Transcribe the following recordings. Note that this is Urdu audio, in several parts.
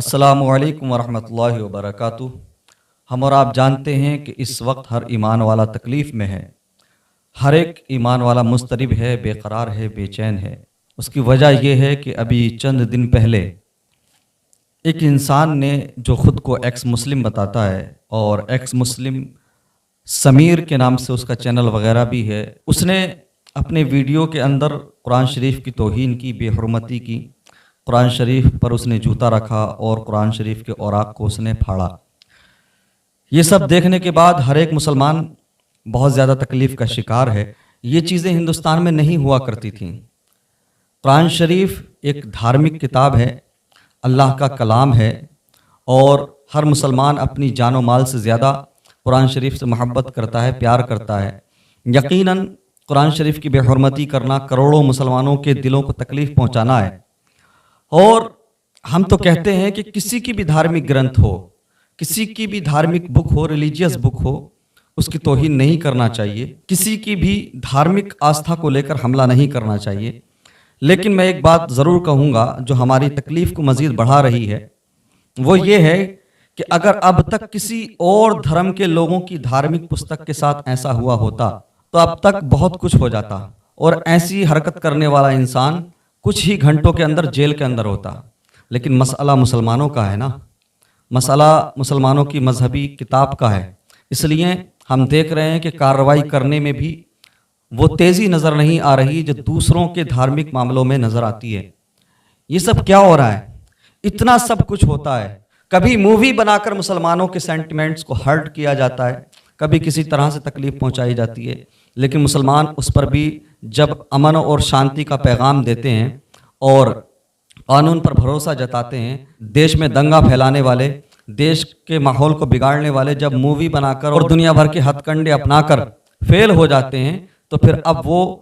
السلام علیکم ورحمۃ اللہ وبرکاتہ۔ ہم اور آپ جانتے ہیں کہ اس وقت ہر ایمان والا تکلیف میں ہے، ہر ایک ایمان والا مضطرب ہے، بے قرار ہے، بے چین ہے۔ اس کی وجہ یہ ہے کہ ابھی چند دن پہلے ایک انسان نے جو خود کو ایکس مسلم بتاتا ہے اور ایکس مسلم سمیر کے نام سے اس کا چینل وغیرہ بھی ہے، اس نے اپنے ویڈیو کے اندر قرآن شریف کی توہین کی، بے حرمتی کی، قرآن شریف پر اس نے جوتا رکھا اور قرآن شریف کے اوراق کو اس نے پھاڑا۔ یہ سب دیکھنے کے بعد ہر ایک مسلمان بہت زیادہ تکلیف کا شکار ہے۔ یہ چیزیں ہندوستان میں نہیں ہوا کرتی تھیں۔ قرآن شریف ایک دھارمک کتاب ہے، اللہ کا کلام ہے، اور ہر مسلمان اپنی جان و مال سے زیادہ قرآن شریف سے محبت کرتا ہے، پیار کرتا ہے۔ یقیناً قرآن شریف کی بے حرمتی کرنا کروڑوں مسلمانوں کے دلوں کو تکلیف پہنچانا ہے۔ اور ہم تو کہتے ہیں کہ کسی کی بھی دھارمک گرنتھ ہو، کسی کی بھی دھارمک بک ہو، ریلیجیس بک ہو، اس کی توہین نہیں کرنا چاہیے، کسی کی بھی دھارمک آستھا کو لے کر حملہ نہیں کرنا چاہیے۔ لیکن میں ایک بات ضرور کہوں گا جو ہماری تکلیف کو مزید بڑھا رہی ہے، وہ یہ ہے کہ اگر اب تک کسی اور دھرم کے لوگوں کی دھارمک پستک کے ساتھ ایسا ہوا ہوتا تو اب تک بہت کچھ ہو جاتا، اور ایسی حرکت کرنے والا انسان کچھ ہی گھنٹوں کے اندر جیل کے اندر ہوتا۔ لیکن مسئلہ مسلمانوں کا ہے نا، مسئلہ مسلمانوں کی مذہبی کتاب کا ہے، اس لیے ہم دیکھ رہے ہیں کہ کارروائی کرنے میں بھی وہ تیزی نظر نہیں آ رہی جو دوسروں کے دھارمک معاملوں میں نظر آتی ہے۔ یہ سب کیا ہو رہا ہے؟ اتنا سب کچھ ہوتا ہے۔ کبھی مووی بنا کر مسلمانوں کے سینٹیمنٹس کو ہرٹ کیا جاتا ہے، کبھی کسی طرح سے تکلیف پہنچائی جاتی ہے، لیکن مسلمان اس پر بھی جب امن اور شانتی کا پیغام دیتے ہیں اور قانون پر بھروسہ جتاتے ہیں، دیش میں دنگا پھیلانے والے، دیش کے ماحول کو بگاڑنے والے جب مووی بنا کر اور دنیا بھر کے ہتھ کنڈے اپنا کر فیل ہو جاتے ہیں، تو پھر اب وہ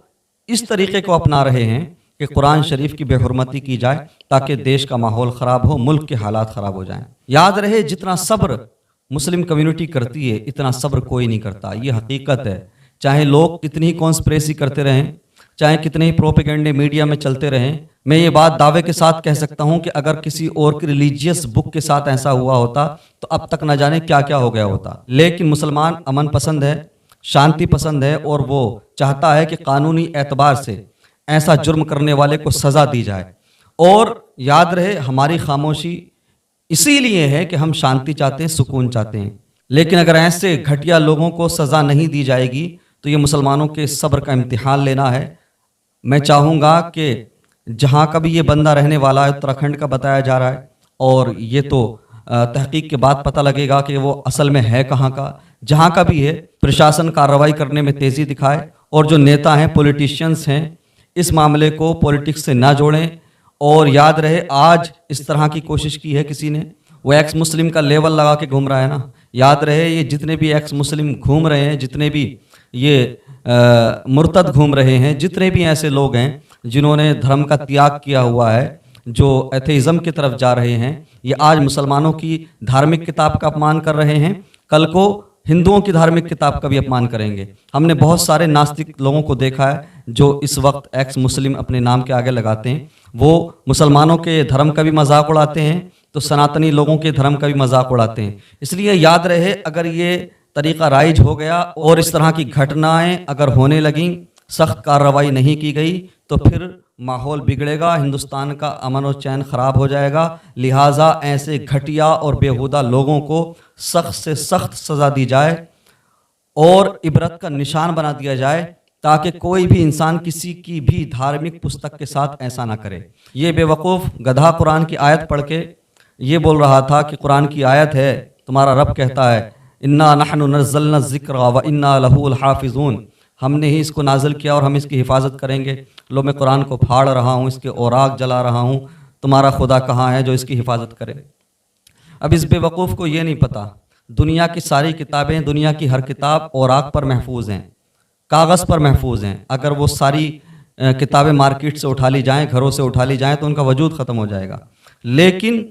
اس طریقے کو اپنا رہے ہیں کہ قرآن شریف کی بے حرمتی کی جائے تاکہ دیش کا ماحول خراب ہو، ملک کے حالات خراب ہو جائیں۔ یاد رہے، جتنا صبر مسلم کمیونٹی کرتی ہے اتنا صبر کوئی نہیں کرتا، یہ حقیقت ہے۔ چاہے لوگ کتنی ہی کانسپریسی کرتے رہیں، چاہے کتنے ہی پروپیگنڈے میڈیا میں چلتے رہیں، میں یہ بات دعوے کے ساتھ کہہ سکتا ہوں کہ اگر کسی اور کی ریلیجیس بک کے ساتھ ایسا ہوا ہوتا تو اب تک نہ جانے کیا کیا ہو گیا ہوتا۔ لیکن مسلمان امن پسند ہے، شانتی پسند ہے، اور وہ چاہتا ہے کہ قانونی اعتبار سے ایسا جرم کرنے والے کو سزا دی جائے۔ اور یاد رہے، ہماری خاموشی اسی لیے ہے کہ ہم شانتی چاہتے ہیں، سکون چاہتے ہیں۔ لیکن اگر ایسے گھٹیا لوگوں کو سزا نہیں دی جائے گی تو یہ مسلمانوں کے صبر کا امتحان لینا ہے۔ میں چاہوں گا کہ جہاں کا بھی یہ بندہ رہنے والا ہے، اتراکھنڈ کا بتایا جا رہا ہے، اور یہ تو تحقیق کے بعد پتہ لگے گا کہ وہ اصل میں ہے کہاں کا، جہاں کا بھی ہے، پرشاسن کارروائی کرنے میں تیزی دکھائے، اور جو نیتا ہیں، پولیٹیشینز ہیں، اس معاملے کو پولیٹکس سے نہ جوڑیں۔ اور یاد رہے، آج اس طرح کی کوشش کی ہے کسی نے، وہ ایکس مسلم کا لیول لگا کے گھوم رہا ہے نا۔ یاد رہے، یہ جتنے بھی ایکس مسلم گھوم رہے ہیں، جتنے بھی یہ مرتد گھوم رہے ہیں، جتنے بھی ایسے لوگ ہیں جنہوں نے دھرم کا تیاگ کیا ہوا ہے، جو ایتھیزم کی طرف جا رہے ہیں، یہ آج مسلمانوں کی دھارمک کتاب کا اپمان کر رہے ہیں، کل کو ہندوؤں کی دھارمک کتاب کا بھی اپمان کریں گے۔ ہم نے بہت سارے ناستک لوگوں کو دیکھا ہے جو اس وقت ایکس مسلم اپنے نام کے آگے لگاتے ہیں، وہ مسلمانوں کے دھرم کا بھی مذاق اڑاتے ہیں تو سناتنی لوگوں کے دھرم کا بھی مذاق اڑاتے ہیں۔ اس لیے یاد رہے، اگر یہ طریقہ رائج ہو گیا اور اس طرح کی گھٹنائیں اگر ہونے لگیں، سخت کارروائی نہیں کی گئی، تو پھر ماحول بگڑے گا، ہندوستان کا امن و چین خراب ہو جائے گا۔ لہٰذا ایسے گھٹیا اور بیہودہ لوگوں کو سخت سے سخت سزا دی جائے اور عبرت کا نشان بنا دیا جائے، تاکہ کوئی بھی انسان کسی کی بھی دھارمک پستک کے ساتھ ایسا نہ کرے۔ یہ بے وقوف گدھا قرآن کی آیت پڑھ کے یہ بول رہا تھا کہ قرآن کی آیت ہے، تمہارا رب کہتا ہے انا نحن نزلنا الذکر وانا لہ الحافظون، ہم نے ہی اس کو نازل کیا اور ہم اس کی حفاظت کریں گے۔ لو، میں قرآن کو پھاڑ رہا ہوں، اس کے اوراق جلا رہا ہوں، تمہارا خدا کہاں ہے جو اس کی حفاظت کرے؟ اب اس بے وقوف کو یہ نہیں پتا، دنیا کی ساری کتابیں، دنیا کی ہر کتاب اوراق پر محفوظ ہیں، کاغذ پر محفوظ ہیں۔ اگر وہ ساری کتابیں مارکیٹ سے اٹھا لی جائیں، گھروں سے اٹھا لی جائیں، تو ان کا وجود ختم ہو جائے گا۔ لیکن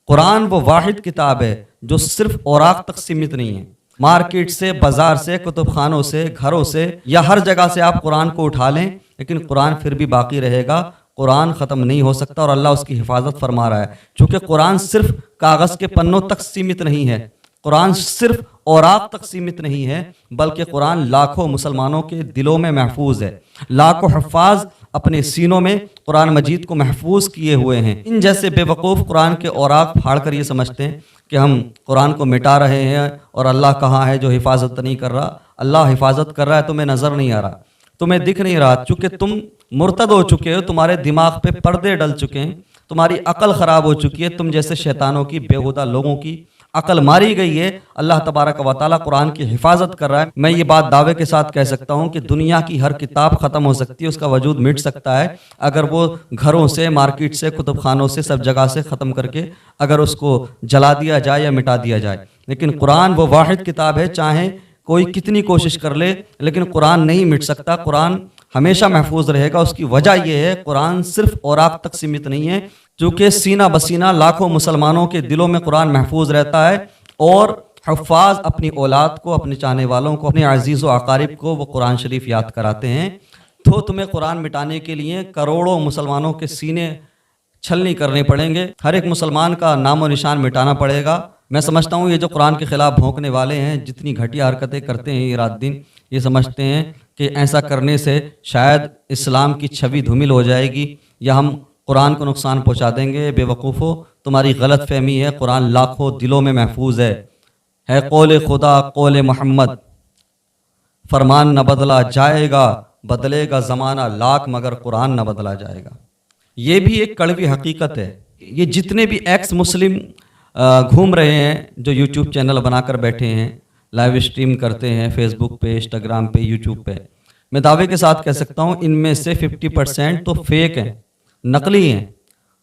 قرآن وہ واحد کتاب ہے جو صرف اوراق تک سیمت نہیں ہے۔ مارکیٹ سے، بازار سے، کتب خانوں سے، گھروں سے، یا ہر جگہ سے آپ قرآن کو اٹھا لیں، لیکن قرآن پھر بھی باقی رہے گا، قرآن ختم نہیں ہو سکتا اور اللہ اس کی حفاظت فرما رہا ہے. چونکہ قرآن صرف کاغذ کے پنوں تک سیمت نہیں ہے، قرآن صرف اوراق تک سیمت نہیں ہے، بلکہ قرآن لاکھوں مسلمانوں کے دلوں میں محفوظ ہے. لاکھوں حفاظ اپنے سینوں میں قرآن مجید کو محفوظ کیے ہوئے ہیں. ان جیسے بے وقوف قرآن کے اوراق پھاڑ کر یہ سمجھتے ہیں کہ ہم قرآن کو مٹا رہے ہیں اور اللہ کہاں ہے جو حفاظت نہیں کر رہا. اللہ حفاظت کر رہا ہے، تمہیں نظر نہیں آ رہا، تمہیں دکھ نہیں رہا. چونکہ تم مرتد ہو چکے ہو، تمہارے دماغ پہ پردے ڈل چکے ہیں، تمہاری عقل خراب ہو چکی ہے، تم جیسے شیطانوں کی بےہودہ لوگوں کی عقل ماری گئی ہے. اللہ تبارک و تعالیٰ قرآن کی حفاظت کر رہا ہے. میں یہ بات دعوے کے ساتھ کہہ سکتا ہوں کہ دنیا کی ہر کتاب ختم ہو سکتی ہے، اس کا وجود مٹ سکتا ہے اگر وہ گھروں سے، مارکیٹ سے، کتب خانوں سے، سب جگہ سے ختم کر کے اگر اس کو جلا دیا جائے یا مٹا دیا جائے. لیکن قرآن وہ واحد کتاب ہے، چاہے کوئی کتنی کوشش کر لے لیکن قرآن نہیں مٹ سکتا. قرآن ہمیشہ محفوظ رہے گا. اس کی وجہ یہ ہے قرآن صرف اوراق تک سیمت نہیں ہے، چونکہ سینہ بسینہ لاکھوں مسلمانوں کے دلوں میں قرآن محفوظ رہتا ہے اور حفاظ اپنی اولاد کو، اپنے چاہنے والوں کو، اپنے عزیز و اقارب کو وہ قرآن شریف یاد کراتے ہیں. تو تمہیں قرآن مٹانے کے لیے کروڑوں مسلمانوں کے سینے چھلنی کرنے پڑیں گے، ہر ایک مسلمان کا نام و نشان مٹانا پڑے گا. میں سمجھتا ہوں یہ جو قرآن کے خلاف بھونکنے والے ہیں، جتنی گھٹیا حرکتیں کرتے ہیں یہ رات دن، یہ سمجھتے ہیں کہ ایسا کرنے سے شاید اسلام کی چھوی دھومل ہو جائے گی یا ہم قرآن کو نقصان پہنچا دیں گے. بے وقوفو، تمہاری غلط فہمی ہے. قرآن لاکھوں دلوں میں محفوظ ہے قول خدا، قول محمد. فرمان نہ بدلا جائے گا، بدلے گا زمانہ لاکھ مگر قرآن نہ بدلا جائے گا. یہ بھی ایک کڑوی حقیقت ہے. یہ جتنے بھی ایکس مسلم گھوم رہے ہیں، جو یوٹیوب چینل بنا کر بیٹھے ہیں، لائیو اسٹریم کرتے ہیں فیس بک پہ، انسٹاگرام پہ، یوٹیوب پہ، میں دعوے کے ساتھ کہہ سکتا ہوں ان میں سے 50% تو فیک ہیں، نقلی ہیں.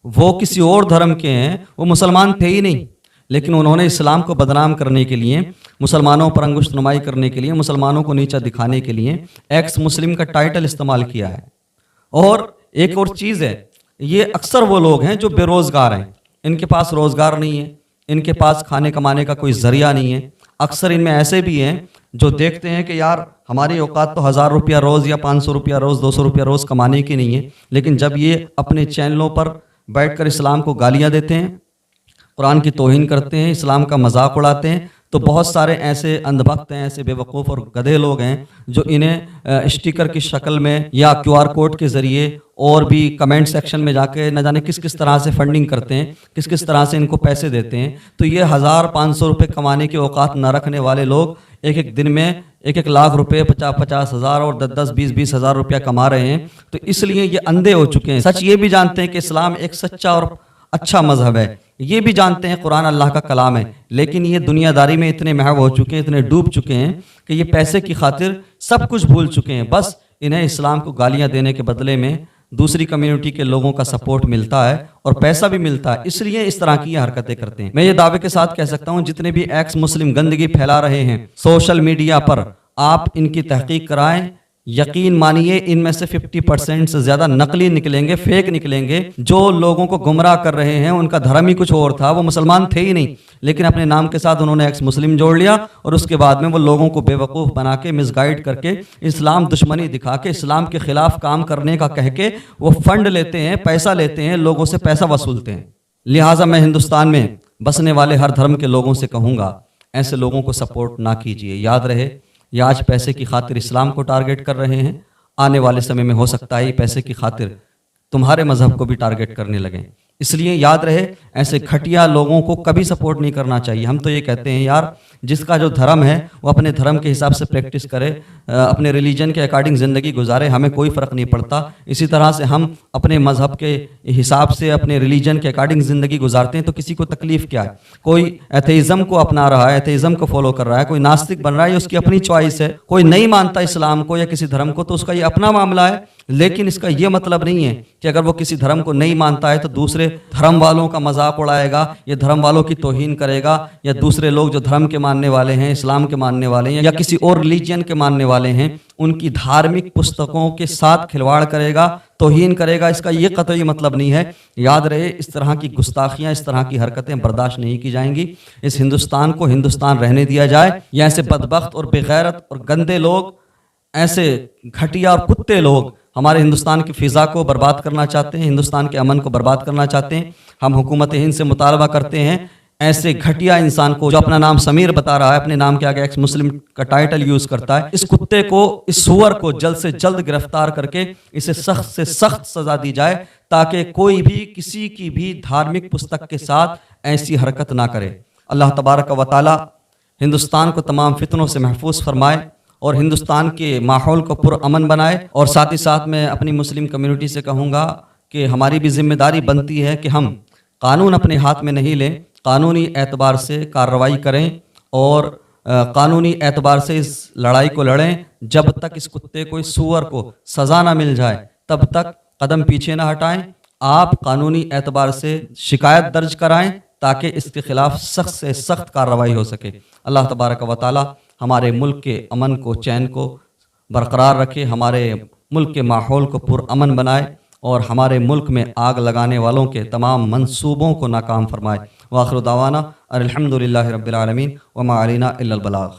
وہ کسی اور دھرم کے ہیں، وہ مسلمان تھے ہی نہیں، لیکن انہوں نے اسلام کو بدنام کرنے کے لیے، مسلمانوں پر انگشت نمائی کرنے کے لیے، مسلمانوں کو نیچا دکھانے کے لیے ایکس مسلم کا ٹائٹل استعمال کیا ہے. اور ایک اور چیز ہے، یہ اکثر وہ لوگ ہیں جو بے روزگار ہیں، ان کے پاس روزگار نہیں ہے، ان کے پاس کھانے کمانے کا کوئی ذریعہ نہیں ہے. اکثر ان میں ایسے بھی ہیں جو دیکھتے ہیں کہ یار ہماری اوقات تو 1000 روپیہ روز یا 500 روپیہ روز، 200 روپیہ روز کمانے کی نہیں ہے، لیکن جب یہ اپنے چینلوں پر بیٹھ کر اسلام کو گالیاں دیتے ہیں، قرآن کی توہین کرتے ہیں، اسلام کا مذاق اڑاتے ہیں، تو بہت سارے ایسے اندھ بخت ہیں، ایسے بے وقوف اور گدھے لوگ ہیں جو انہیں اسٹیکر کی شکل میں یا QR کوڈ کے ذریعے اور بھی کمنٹ سیکشن میں جا کے نہ جانے کس کس طرح سے فنڈنگ کرتے ہیں، کس کس طرح سے ان کو پیسے دیتے ہیں. تو یہ 1500 روپے کمانے کی اوقات نہ رکھنے والے لوگ ایک دن میں 1 لاکھ روپے، 50 ہزار اور 10 20 ہزار روپیہ کما رہے ہیں. تو اس لیے یہ اندھے ہو چکے ہیں. سچ یہ بھی جانتے ہیں کہ اسلام ایک سچا اور اچھا مذہب ہے، یہ بھی جانتے ہیں قرآن اللہ کا کلام ہے، لیکن یہ دنیا داری میں اتنے محو ہو چکے ہیں، اتنے ڈوب چکے ہیں کہ یہ پیسے کی خاطر سب کچھ بھول چکے ہیں. بس انہیں اسلام کو گالیاں دینے کے بدلے میں دوسری کمیونٹی کے لوگوں کا سپورٹ ملتا ہے اور پیسہ بھی ملتا ہے، اس لیے اس طرح کی یہ حرکتیں کرتے ہیں. میں یہ دعوے کے ساتھ کہہ سکتا ہوں جتنے بھی ایکس مسلم گندگی پھیلا رہے ہیں سوشل میڈیا پر، آپ ان کی تحقیق کرائیں، یقین مانیے ان میں سے 50% سے زیادہ نقلی نکلیں گے، فیک نکلیں گے. جو لوگوں کو گمراہ کر رہے ہیں ان کا دھرم ہی کچھ اور تھا، وہ مسلمان تھے ہی نہیں، لیکن اپنے نام کے ساتھ انہوں نے ایکس مسلم جوڑ لیا اور اس کے بعد میں وہ لوگوں کو بے وقوف بنا کے، مس گائیڈ کر کے، اسلام دشمنی دکھا کے، اسلام کے خلاف کام کرنے کا کہہ کے وہ فنڈ لیتے ہیں، پیسہ لیتے ہیں، لوگوں سے پیسہ وصولتے ہیں. لہٰذا میں ہندوستان میں بسنے والے ہر دھرم کے لوگوں سے کہوں گا ایسے لوگوں کو سپورٹ نہ کیجیے. یاد رہے یہ آج پیسے کی خاطر اسلام کو ٹارگٹ کر رہے ہیں، آنے والے سمے میں ہو سکتا ہے یہ پیسے کی خاطر تمہارے مذہب کو بھی ٹارگٹ کرنے لگیں. اس لیے یاد رہے ایسے گھٹیا لوگوں کو کبھی سپورٹ نہیں کرنا چاہیے. ہم تو یہ کہتے ہیں یار جس کا جو دھرم ہے وہ اپنے دھرم کے حساب سے پریکٹس کرے، اپنے ریلیجن کے اکارڈنگ زندگی گزارے، ہمیں کوئی فرق نہیں پڑتا. اسی طرح سے ہم اپنے مذہب کے حساب سے اپنے ریلیجن کے اکارڈنگ زندگی گزارتے ہیں تو کسی کو تکلیف کیا ہے. کوئی ایتھیزم کو اپنا رہا ہے، ایتھیزم کو فالو کر رہا ہے، کوئی ناستک بن رہا ہے، یہ اس کی اپنی چوائس ہے. کوئی نہیں مانتا اسلام کو یا کسی دھرم کو تو اس کا یہ اپنا معاملہ ہے، لیکن اس کا یہ مطلب نہیں ہے کہ اگر وہ کسی دھرم کو نہیں مانتا ہے تو دوسرے دھرم والوں کا مذاق اڑائے گا یا دھرم والوں کی توہین کرے گا، یا دوسرے لوگ جو دھرم کے ماننے والے ہیں، اسلام کے ماننے والے ہیں یا کسی اور ریلیجن کے ماننے والے ہیں، ان کی دھارمک پستکوں کے ساتھ کھلواڑ کرے گا، توہین کرے گا. اس کا یہ قطعی مطلب نہیں ہے. یاد رہے اس طرح کی گستاخیاں، اس طرح کی حرکتیں برداشت نہیں کی جائیں گی. اس ہندوستان کو ہندوستان رہنے دیا جائے یا ایسے بدبخت اور بے غیرت اور گندے لوگ، ایسے گھٹیا اور کتے لوگ ہمارے ہندوستان کی فضا کو برباد کرنا چاہتے ہیں، ہندوستان کے امن کو برباد کرنا چاہتے ہیں، ہم حکومت ہند سے مطالبہ کرتے ہیں ایسے گھٹیا انسان کو جو اپنا نام سمیر بتا رہا ہے، اپنے نام کے آگے ایکس مسلم کا ٹائٹل یوز کرتا ہے، اس کتے کو، اس سور کو جلد سے جلد گرفتار کر کے اسے سخت سے سخت سزا دی جائے تاکہ کوئی بھی کسی کی بھی دھارمک پستک کے ساتھ ایسی حرکت نہ کرے۔ اللہ تبارک و تعالی ہندوستان کو تمام فتنوں سے محفوظ فرمائے اور ہندوستان کے ماحول کو پرامن بنائے۔ اور ساتھ ہی ساتھ میں اپنی مسلم کمیونٹی سے کہوں گا کہ ہماری بھی ذمہ داری بنتی ہے کہ ہم قانون اپنے ہاتھ میں نہیں لیں، قانونی اعتبار سے کارروائی کریں اور قانونی اعتبار سے اس لڑائی کو لڑیں۔ جب تک اس کتے کو، اس سور کو سزا نہ مل جائے تب تک قدم پیچھے نہ ہٹائیں۔ آپ قانونی اعتبار سے شکایت درج کرائیں تاکہ اس کے خلاف سخت سے سخت کارروائی ہو سکے۔ اللہ تبارک و تعالی ہمارے ملک کے امن کو، چین کو برقرار رکھے، ہمارے ملک کے ماحول کو پرامن بنائے اور ہمارے ملک میں آگ لگانے والوں کے تمام منصوبوں کو ناکام فرمائے۔ وآخر دعوانا الحمدللہ رب العالمین وما علینا الا البلاغ۔